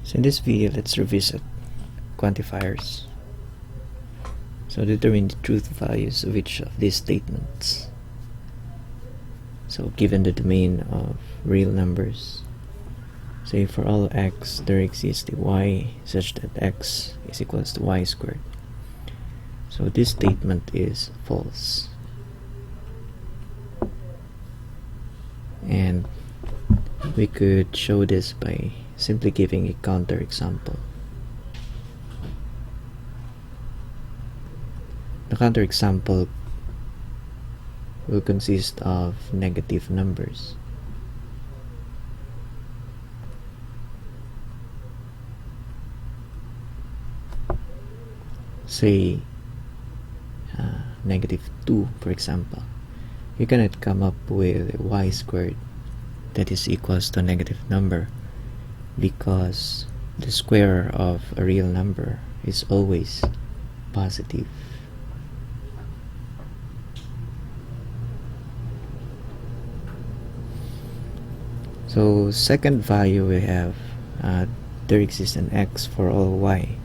So in this video, let's revisit quantifiers. So determine the truth values of each of these statements. So given the domain of real numbers, say for all x there exists a y such that x is equals to y squared. So this statement is false. And we could show this by simply giving a counter example. The counter example will consist of negative numbers. Say -2, for example. You cannot come up with a y squared that is equals to a negative number, because the square of a real number is always positive. So second value, we have there exists an x for all y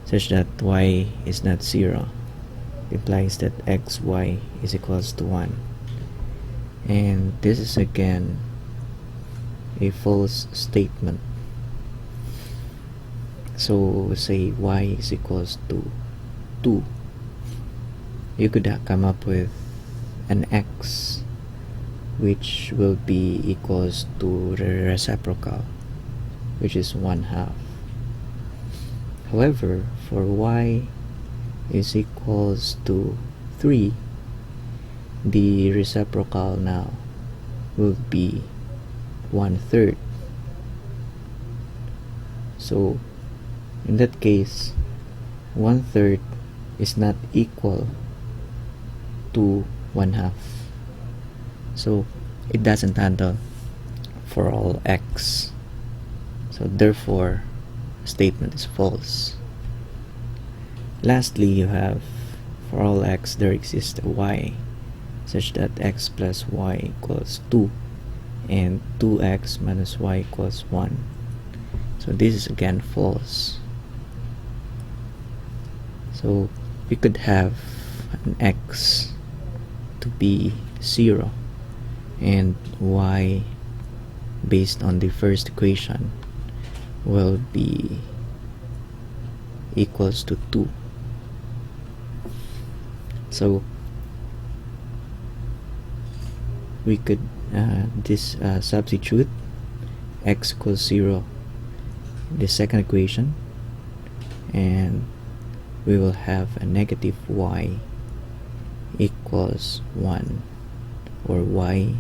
such that y is not 0. It implies that xy is equals to 1. And this is again a false statement. So say y is equals to 2. You could come up with an x which will be equals to the reciprocal, which is 1/2. However, for y is equals to 3, the reciprocal now will be 1/3. So in that case, 1/3 is not equal to 1/2. So it doesn't handle for all x. So therefore, statement is false. Lastly, you have for all x there exists a y such that x plus y equals 2 and 2x minus y equals 1. So this is again false. So we could have an x to be 0 and y based on the first equation will be equals to 2. So we could substitute x equals 0 in the second equation, and we will have a negative y equals 1, or y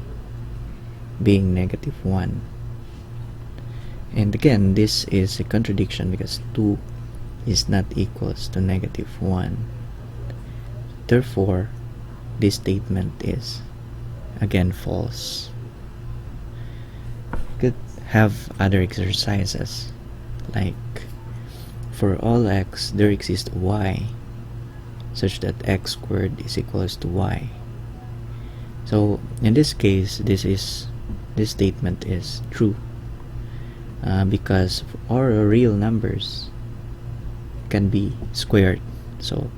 being -1. And again, this is a contradiction because 2 is not equals to -1. Therefore, this statement is again false. You could have other exercises like for all x there exists y such that x squared is equals to y. So in this case, this statement is true because all real numbers can be squared. So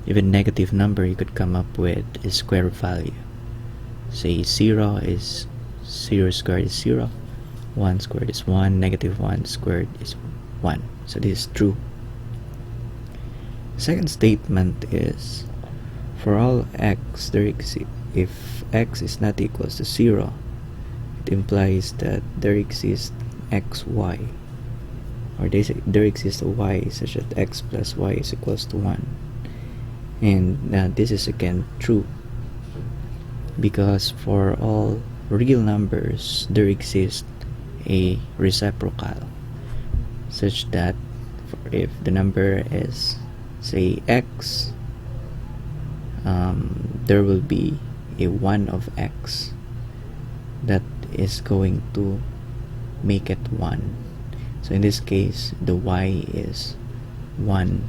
even negative number, you could come up with a square value. Say 0 squared is 0, 1 squared is 1, -1 squared is 1. So this is true. Second statement is for all x there exists, if x is not equals to 0, it implies that there exists xy, or there exists a y such that x plus y is equals to 1. And this is again true because for all real numbers there exists a reciprocal such that if the number is say x, there will be a 1 of x that is going to make it 1. So in this case, the y is 1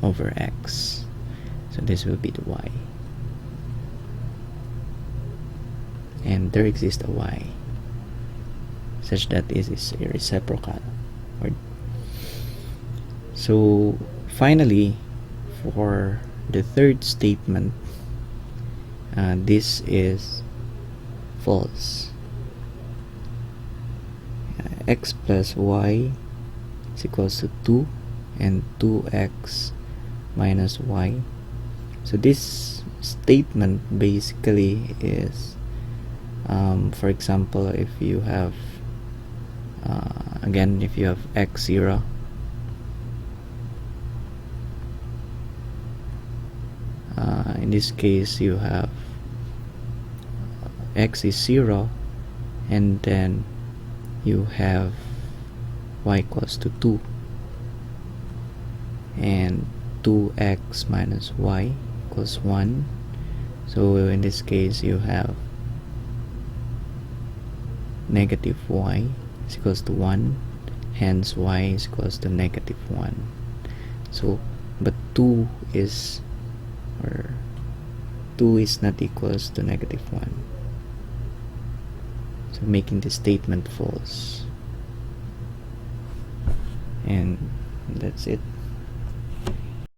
over x. So this will be the y. And there exists a y such that this is a reciprocal, or So finally, for the third statement, this is false. X plus y is equals to 2 and 2x minus y. So this statement basically is, for example, if you have again, if you have x0, in this case you have x is 0, and then you have y equals to 2 and 2x minus y equals 1. So in this case you have negative y is equals to 1, hence y is equals to negative 1. So but 2 is not equals to negative 1, so making the statement false. And that's it.